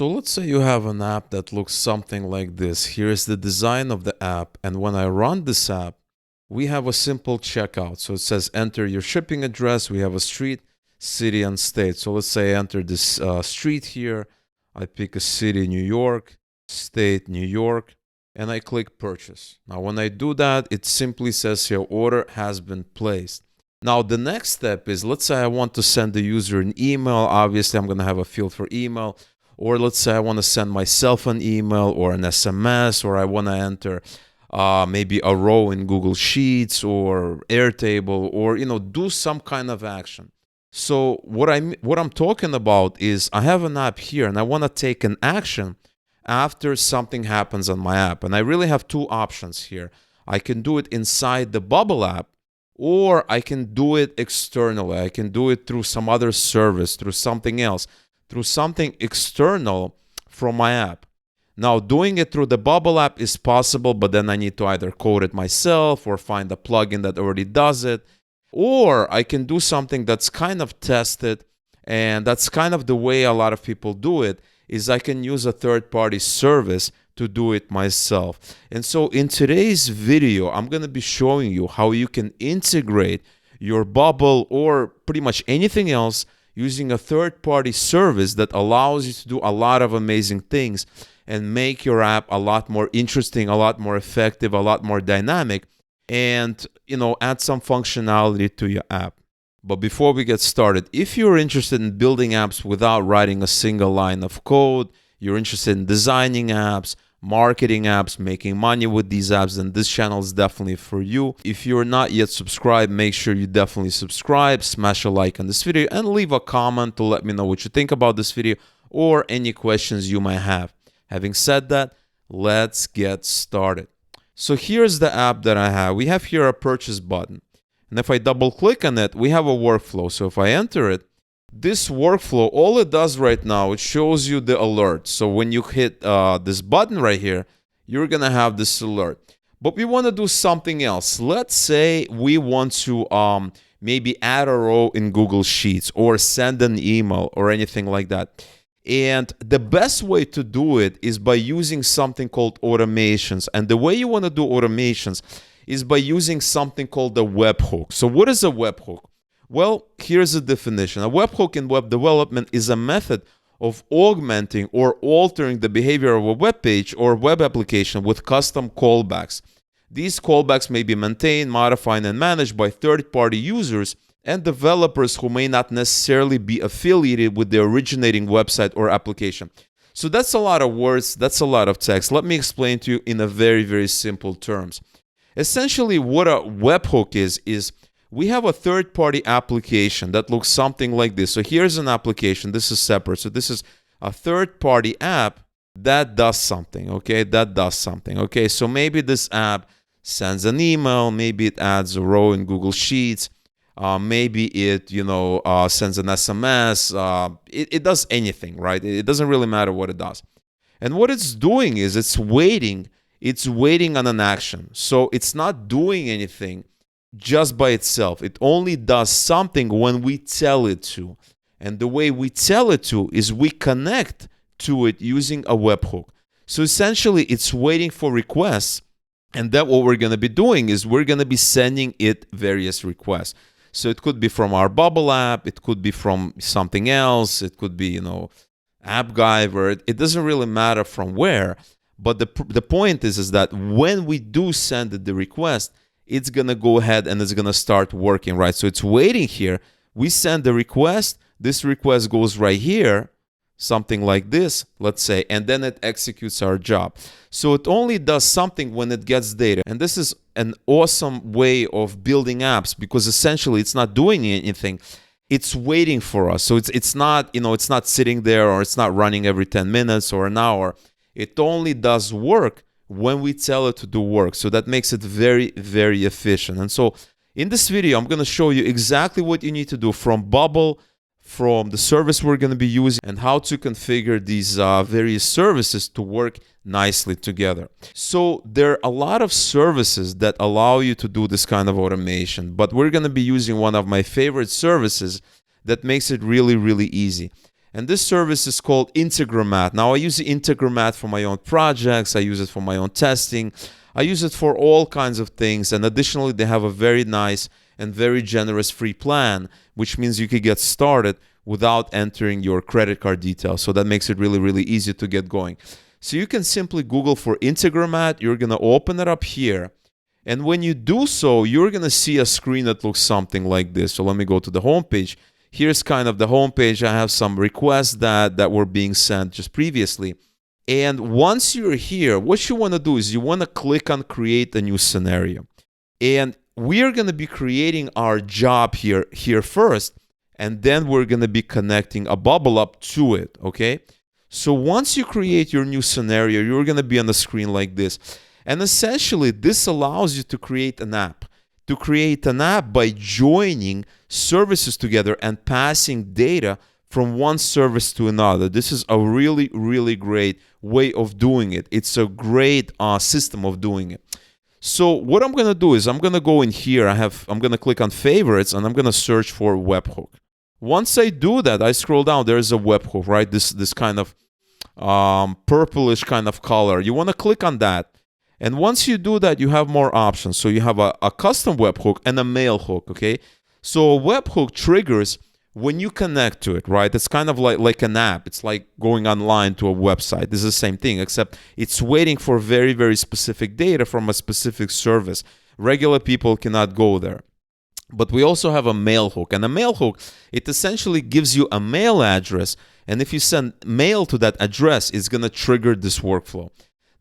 So let's say you have an app that looks something like this. Here's the design of the app. And when I run this app, we have a simple checkout. So it says enter your shipping address. We have a street, city, and state. So let's say I enter this street here. I pick a city, New York, state, New York, and I click purchase. Now, when I do that, it simply says here order has been placed. Now, the next step is, let's say I want to send the user an email. Obviously, I'm going to have a field for email. Or let's say I want to send myself an email or an SMS, or I want to enter maybe a row in Google Sheets or Airtable, or do some kind of action. So what I'm talking about is I have an app here and I want to take an action after something happens on my app. And I really have two options here. I can do it inside the Bubble app, or I can do it externally. I can do it through some other service, through something else, through something external from my app. Now, doing it through the Bubble app is possible, but then I need to either code it myself or find a plugin that already does it. Or I can do something that's kind of tested, and that's kind of the way a lot of people do it, is I can use a third-party service to do it myself. And so in today's video, I'm going to be showing you how you can integrate your Bubble or pretty much anything else using a third-party service that allows you to do a lot of amazing things and make your app a lot more interesting, a lot more effective, a lot more dynamic, and add some functionality to your app. But before we get started, if you're interested in building apps without writing a single line of code, you're interested in designing apps, marketing apps, making money with these apps, then this channel is definitely for you. If you're not yet subscribed, make sure you definitely subscribe, smash a like on this video, and leave a comment to let me know what you think about this video or any questions you might have. Having said that, let's get started. So here's the app that I have. We have here a purchase button. And if I double click on it, we have a workflow. So if I enter it, this workflow, all it does right now, it shows you the alert. So when you hit this button right here, you're going to have this alert. But we want to do something else. Let's say we want to maybe add a row in Google Sheets or send an email or anything like that. And the best way to do it is by using something called automations. And the way you want to do automations is by using something called a webhook. So what is a webhook? Well, here's a definition. A webhook in web development is a method of augmenting or altering the behavior of a web page or web application with custom callbacks. These callbacks may be maintained, modified, and managed by third-party users and developers who may not necessarily be affiliated with the originating website or application. So that's a lot of words, that's a lot of text. Let me explain to you in a very, very simple terms. Essentially, what a webhook is we have a third-party application that looks something like this. So here's an application. This is separate. So this is a third-party app that does something, okay? That does something, okay? So maybe this app sends an email. Maybe it adds a row in Google Sheets. Maybe it, sends an SMS. It does anything, right? It doesn't really matter what it does. And what it's doing is it's waiting on an action. So it's not doing anything just by itself. It only does something when we tell it to. And the way we tell it to is we connect to it using a webhook. So essentially, it's waiting for requests. And then what we're going to be doing is we're going to be sending it various requests. So it could be from our Bubble app. It could be from something else. It could be, AppGyver. It doesn't really matter from where. But the point is that when we do send the request, it's going to go ahead and it's going to start working, right? So it's waiting here. We send the request. This request goes right here, something like this, let's say, and then it executes our job. So it only does something when it gets data. And this is an awesome way of building apps because essentially it's not doing anything. It's waiting for us. So it's not, it's not sitting there or it's not running every 10 minutes or an hour. It only does work when we tell it to do work. So that makes it very, very efficient. And so in this video, I'm going to show you exactly what you need to do from Bubble, from the service we're going to be using, and how to configure these various services to work nicely together. So there are a lot of services that allow you to do this kind of automation, but we're going to be using one of my favorite services that makes it really, really easy. And this service is called Integromat. Now, I use Integromat for my own projects. I use it for my own testing. I use it for all kinds of things. And additionally, they have a very nice and very generous free plan, which means you could get started without entering your credit card details. So that makes it really, really easy to get going. So you can simply Google for Integromat. You're going to open it up here. And when you do so, you're going to see a screen that looks something like this. So let me go to the home page. Here's kind of the home page. I have some requests that were being sent just previously. And once you're here, what you want to do is you want to click on create a new scenario. And we're going to be creating our job here first, and then we're going to be connecting a bubble up to it, okay? So once you create your new scenario, you're going to be on the screen like this. And essentially, this allows you to create an app. To create an app by joining services together and passing data from one service to another. This is a really, really great way of doing it. It's a great system of doing it. So what I'm going to do is I'm going to go in here. I'm going to click on favorites, and I'm going to search for webhook. Once I do that, I scroll down. There's a webhook, right? This kind of purplish kind of color. You want to click on that. And once you do that, you have more options. So you have a custom webhook and a mail hook, okay? So a webhook triggers when you connect to it, right? It's kind of like an app. It's like going online to a website. This is the same thing, except it's waiting for very, very specific data from a specific service. Regular people cannot go there. But we also have a mail hook. And a mail hook, it essentially gives you a mail address. And if you send mail to that address, it's going to trigger this workflow.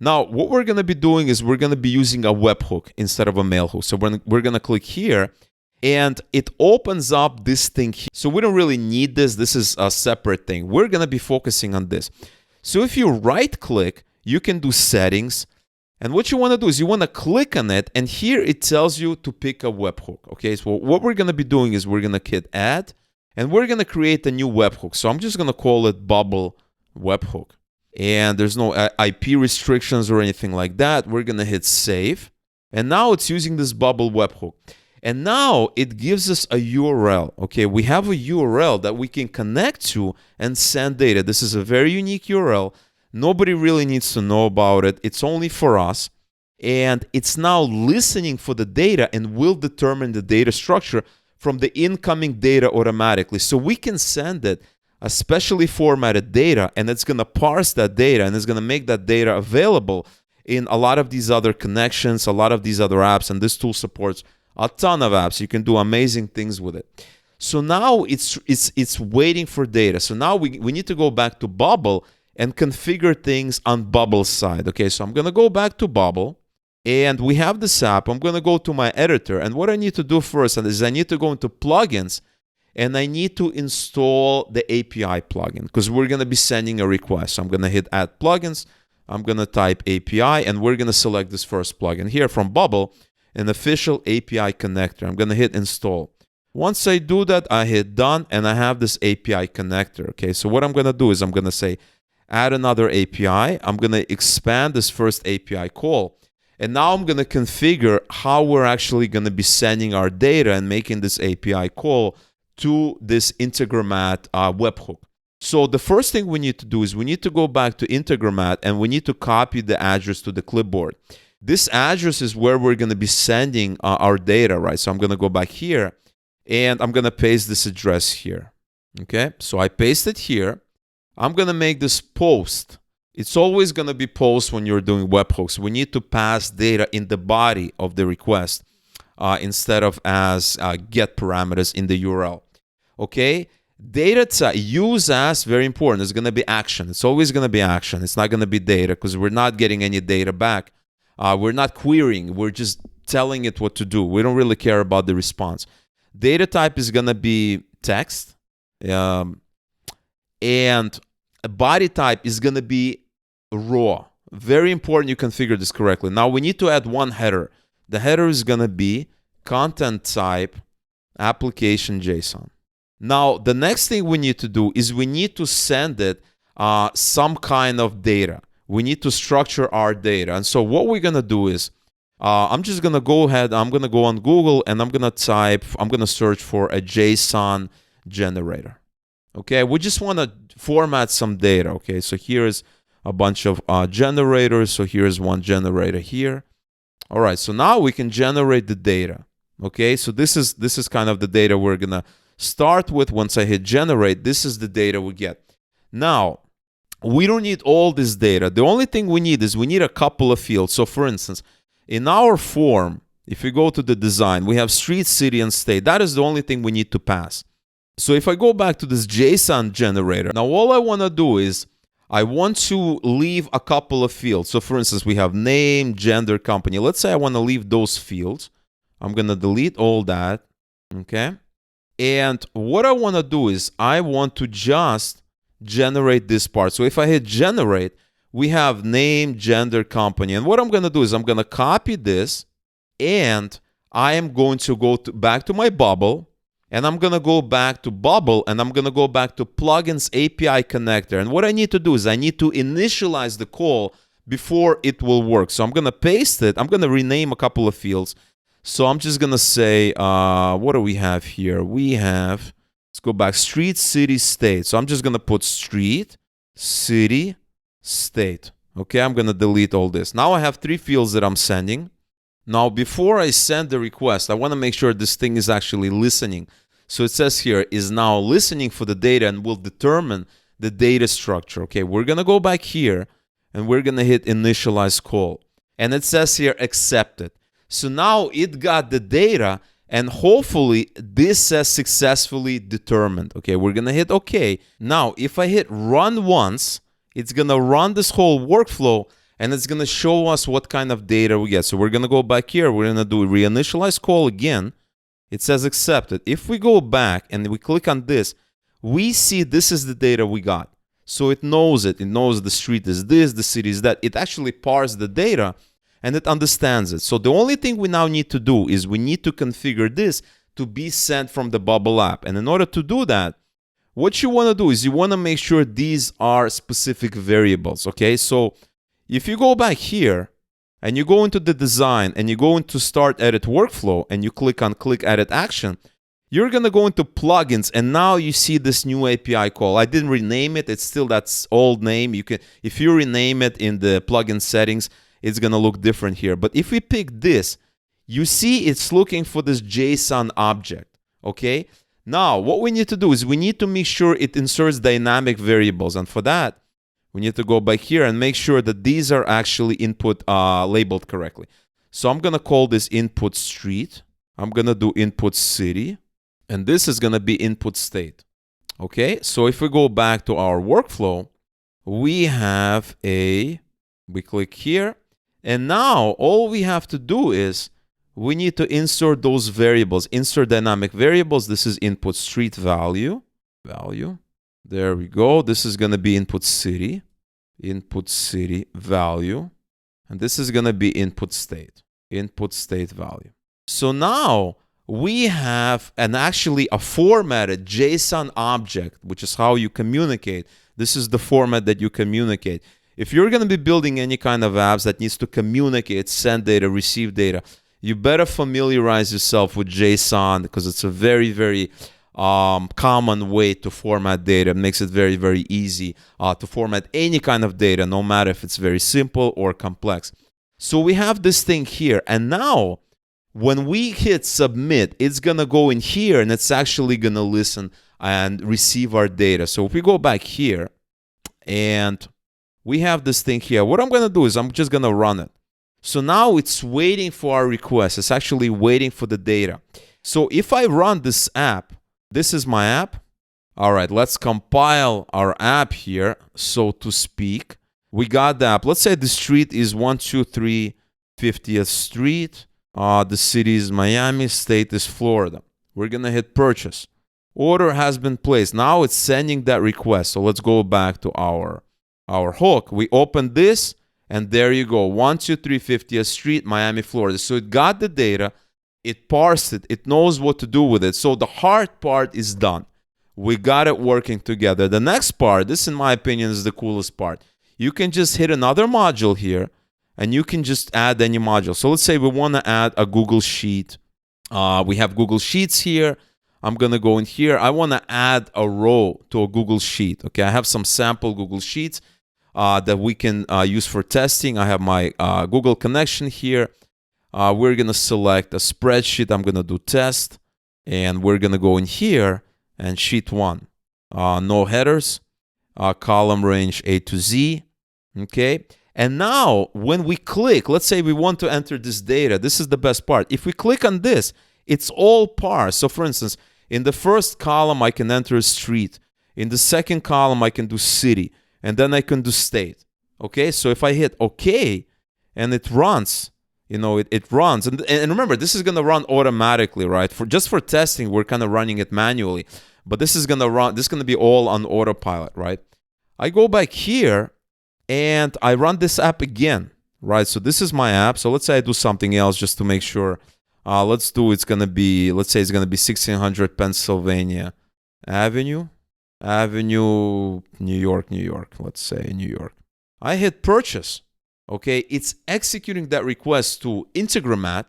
Now, what we're going to be doing is we're going to be using a webhook instead of a mail hook. So we're going to click here, and it opens up this thing here. So we don't really need this. This is a separate thing. We're going to be focusing on this. So if you right-click, you can do settings. And what you want to do is you want to click on it, and here it tells you to pick a webhook. Okay, so what we're going to be doing is we're going to hit add, and we're going to create a new webhook. So I'm just going to call it Bubble Webhook. And there's no IP restrictions or anything like that. We're going to hit save. And now it's using this Bubble webhook. And now it gives us a URL. Okay, we have a URL that we can connect to and send data. This is a very unique URL. Nobody really needs to know about it. It's only for us. And it's now listening for the data and will determine the data structure from the incoming data automatically. So we can send it a specially formatted data, and it's going to parse that data, and it's going to make that data available in a lot of these other connections, a lot of these other apps, and this tool supports a ton of apps. You can do amazing things with it. So now it's waiting for data. So now we need to go back to Bubble and configure things on Bubble's side. Okay, so I'm going to go back to Bubble, and we have this app. I'm going to go to my editor, and what I need to do first is I need to go into plugins, and I need to install the API plugin because we're going to be sending a request. So I'm going to hit add plugins. I'm going to type API, and we're going to select this first plugin here from Bubble, an official API connector. I'm going to hit install. Once I do that, I hit done, and I have this API connector. Okay, so what I'm going to do is I'm going to say add another API. I'm going to expand this first API call. And now I'm going to configure how we're actually going to be sending our data and making this API call to this Integromat webhook. So the first thing we need to do is we need to go back to Integromat, and we need to copy the address to the clipboard. This address is where we're going to be sending our data, right? So I'm going to go back here, and I'm going to paste this address here. Okay, so I paste it here. I'm going to make this post. It's always going to be post when you're doing webhooks. We need to pass data in the body of the request instead of as get parameters in the URL. Okay, data type, use as, very important. It's going to be action. It's always going to be action. It's not going to be data because we're not getting any data back. We're not querying. We're just telling it what to do. We don't really care about the response. Data type is going to be text. And a body type is going to be raw. Very important you configure this correctly. Now we need to add one header. The header is going to be content type application JSON. Now, the next thing we need to do is we need to send it some kind of data. We need to structure our data. And so what we're going to do is I'm just going to go ahead. I'm going to go on Google, and I'm going to search for a JSON generator. Okay, we just want to format some data. Okay, so here's a bunch of generators. So here's one generator here. All right, so now we can generate the data. Okay, so this is kind of the data we're gonna start with. Once I hit generate, this is the data we get. Now, we don't need all this data. The only thing we need is we need a couple of fields. So for instance, in our form, if we go to the design, we have street, city, and state. That is the only thing we need to pass. So if I go back to this JSON generator, now all I want to do is I want to leave a couple of fields. So for instance, we have name, gender, company. Let's say I want to leave those fields. I'm going to delete all that. Okay. And what I want to do is I want to just generate this part. So if I hit generate, we have name, gender, company. And what I'm going to do is I'm going to copy this and I am going to go back to my bubble. And I'm going to go back to Bubble, and I'm going to go back to Plugins API Connector. And what I need to do is I need to initialize the call before it will work. So I'm going to paste it. I'm going to rename a couple of fields. So I'm just going to say, what do we have here? We have, let's go back, street, city, state. So I'm just going to put street, city, state. Okay, I'm going to delete all this. Now I have 3 fields that I'm sending. Now, before I send the request, I want to make sure this thing is actually listening. So it says here, is now listening for the data and will determine the data structure. Okay, we're going to go back here and we're going to hit initialize call. And it says here, accepted. So now it got the data and hopefully this says successfully determined. Okay, we're going to hit OK. Now, if I hit run once, it's going to run this whole workflow and it's going to show us what kind of data we get. So we're going to go back here. We're going to do reinitialize call again. It says accepted. If we go back and we click on this, we see this is the data we got. So it knows it. It knows the street is this, the city is that. It actually parsed the data and it understands it. So the only thing we now need to do is we need to configure this to be sent from the Bubble app. And in order to do that, what you want to do is you want to make sure these are specific variables. Okay, so if you go back here and you go into the design and you go into start edit workflow and you click on click edit action, you're going to go into plugins and now you see this new API call. I didn't rename it. It's still that old name. You can, if you rename it in the plugin settings, it's going to look different here. But if we pick this, you see it's looking for this JSON object. Okay. Now what we need to do is we need to make sure it inserts dynamic variables. And for that, we need to go back here and make sure that these are actually input labeled correctly. So I'm going to call this input street. I'm going to do input city. And this is going to be input state. Okay, so if we go back to our workflow, we have we click here. And now all we have to do is we need to insert those variables. Insert dynamic variables. This is input street value. There we go. This is going to be input city value. And this is going to be input state value. So now we have actually a formatted JSON object, which is how you communicate. This is the format that you communicate. If you're going to be building any kind of apps that needs to communicate, send data, receive data, you better familiarize yourself with JSON because it's a very, very common way to format data. It makes it very, very easy to format any kind of data, no matter if it's very simple or complex. So we have this thing here. And now when we hit submit, it's going to go in here and it's actually going to listen and receive our data. So if we go back here and we have this thing here, what I'm going to do is I'm just going to run it. So now it's waiting for our request. It's actually waiting for the data. So if I run this app, this is my app. All right, let's compile our app here, so to speak. We got the app. Let's say the street is 123 50th Street. The city is Miami. State is Florida. We're going to hit purchase. Order has been placed. Now it's sending that request. So let's go back to our hook. We open this, and there you go. 123 50th Street, Miami, Florida. So it got the data. It parsed it. It knows what to do with it. So the hard part is done. We got it working together. The next part, this in my opinion is the coolest part. You can just hit another module here and you can just add any module. So let's say we want to add a Google Sheet. We have Google Sheets here. I'm going to go in here. I want to add a row to a Google Sheet. Okay, I have some sample Google Sheets that we can use for testing. I have my Google connection here. We're going to select a spreadsheet. I'm going to do test. And we're going to go in here and sheet 1. No headers. Column range A to Z. Okay. And now when we click, let's say we want to enter this data. This is the best part. If we click on this, it's all parsed. So for instance, in the first column, I can enter a street. In the second column, I can do city. And then I can do state. Okay, so if I hit OK, and it runs, it runs. And remember, this is going to run automatically, right? Just for testing, we're kind of running it manually. But this is going to run, this is going to be all on autopilot, right? I go back here, and I run this app again, right? So this is my app. So let's say I do something else just to make sure. Let's say it's going to be 1600 Pennsylvania Avenue, New York, let's say New York. I hit purchase, okay? It's executing that request to Integromat,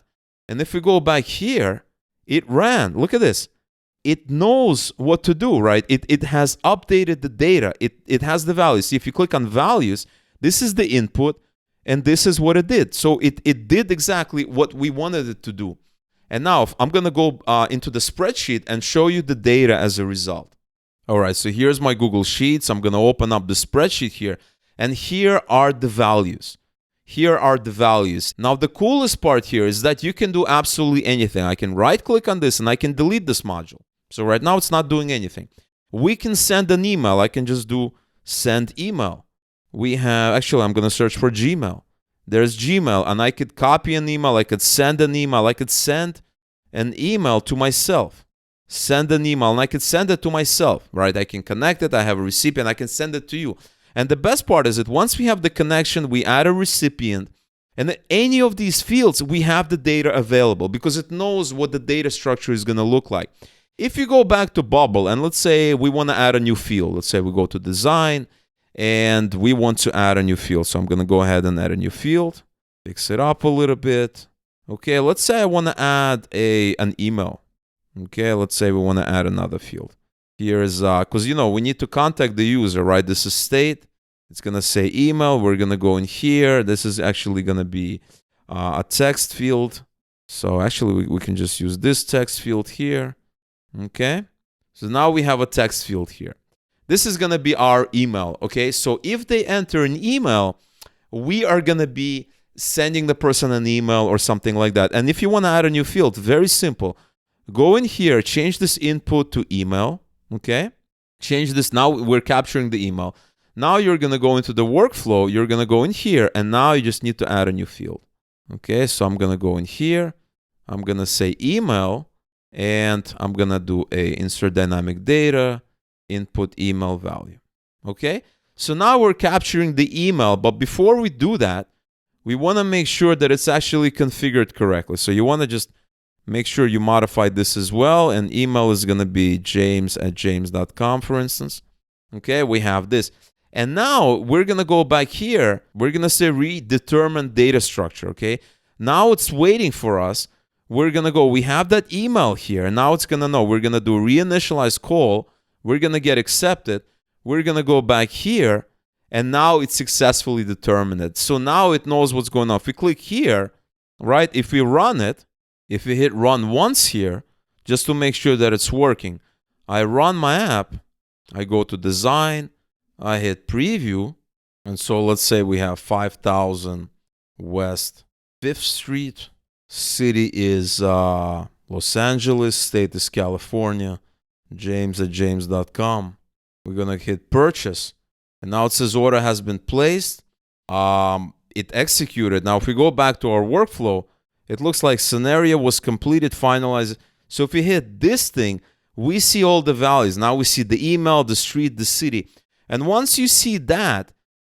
and if we go back here, it ran. Look at this. It knows what to do, right? It has updated the data. It has the values. See, if you click on values, this is the input, and this is what it did. So it did exactly what we wanted it to do. And now I'm going to go into the spreadsheet and show you the data as a result. All right, so here's my Google Sheets. I'm going to open up the spreadsheet here, and here are the values. Here are the values. Now, the coolest part here is that you can do absolutely anything. I can right-click on this, and I can delete this module. So right now, it's not doing anything. We can send an email. I can just do send email. Actually, I'm going to search for Gmail. There's Gmail, and I could copy an email. I could send an email. I could send an email to myself. Send an email, and I can send it to myself, right? I can connect it. I have a recipient. I can send it to you. And the best part is that once we have the connection, we add a recipient, and any of these fields, we have the data available because it knows what the data structure is going to look like. If you go back to Bubble, and let's say we want to add a new field. Let's say we go to Design, and we want to add a new field. So I'm going to go ahead and add a new field. Fix it up a little bit. Okay, let's say I want to add an email. Okay, let's say we want to add another field. Here's, because, we need to contact the user, right? This is state. It's going to say email. We're going to go in here. This is actually going to be a text field. So actually, we can just use this text field here. Okay, so now we have a text field here. This is going to be our email, okay? So if they enter an email, we are going to be sending the person an email or something like that. And if you want to add a new field, very simple. Go in here, change this input to email, okay? Change this. Now we're capturing the email. Now you're going to go into the workflow. You're going to go in here, and now you just need to add a new field. Okay, so I'm going to go in here. I'm going to say email, and I'm going to do a insert dynamic data, input email value. Okay, so now we're capturing the email, but before we do that, we want to make sure that it's actually configured correctly. So you want to just make sure you modify this as well, and email is going to be james@james.com, for instance. Okay, we have this. And now we're going to go back here. We're going to say redetermine data structure, okay? Now it's waiting for us. We're going to go, we have that email here, and now it's going to know. We're going to do reinitialize call. We're going to get accepted. We're going to go back here, and now it's successfully determined it. So now it knows what's going on. If we click here, right, if we run it, if we hit run once here, just to make sure that it's working, I run my app, I go to design, I hit preview, and so let's say we have 5000 West 5th Street. City is Los Angeles, state is California, james@james.com. We're going to hit purchase, and now it says order has been placed. It executed. Now, if we go back to our workflow, it looks like scenario was completed, finalized. So if we hit this thing, we see all the values. Now we see the email, the street, the city. And once you see that,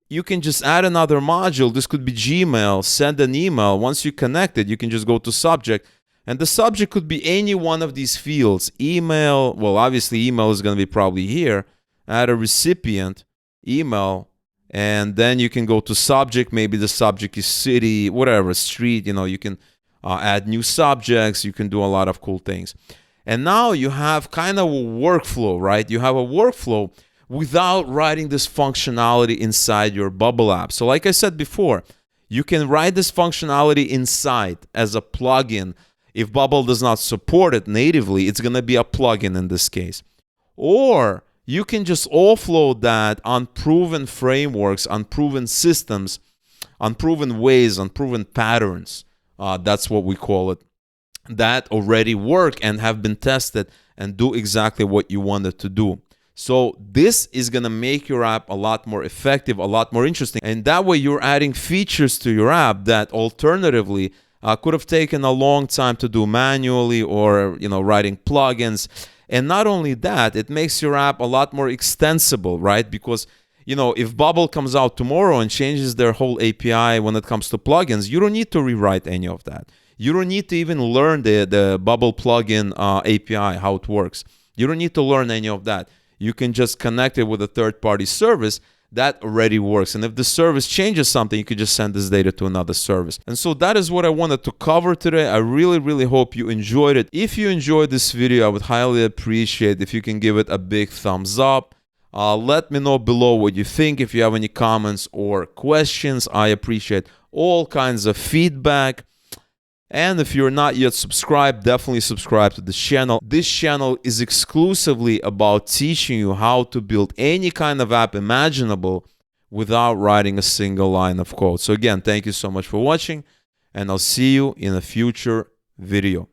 you can just add another module. This could be Gmail, send an email. Once you connect it, you can just go to subject. And the subject could be any one of these fields. Email, well, obviously email is going to be probably here. Add a recipient, email, and then you can go to subject. Maybe the subject is city, whatever, street. You can add new subjects. You can do a lot of cool things. And now you have kind of a workflow, right? You have a workflow without writing this functionality inside your Bubble app. So like I said before, you can write this functionality inside as a plugin. If Bubble does not support it natively, it's going to be a plugin in this case. Or you can just offload that on proven frameworks, on proven systems, on proven ways, on proven patterns. That's what we call it. That already work and have been tested and do exactly what you wanted to do. So this is going to make your app a lot more effective, a lot more interesting. And that way you're adding features to your app that alternatively could have taken a long time to do manually, or writing plugins. And not only that, it makes your app a lot more extensible, right? Because if Bubble comes out tomorrow and changes their whole API when it comes to plugins, you don't need to rewrite any of that. You don't need to even learn the Bubble plugin API, how it works. You don't need to learn any of that. You can just connect it with a third-party service that already works. And if the service changes something, you could just send this data to another service. And so that is what I wanted to cover today. I really, really hope you enjoyed it. If you enjoyed this video, I would highly appreciate if you can give it a big thumbs up. Let me know below what you think. If you have any comments or questions, I appreciate all kinds of feedback. And if you're not yet subscribed, definitely subscribe to this channel. This channel is exclusively about teaching you how to build any kind of app imaginable without writing a single line of code. So again, thank you so much for watching, and I'll see you in a future video.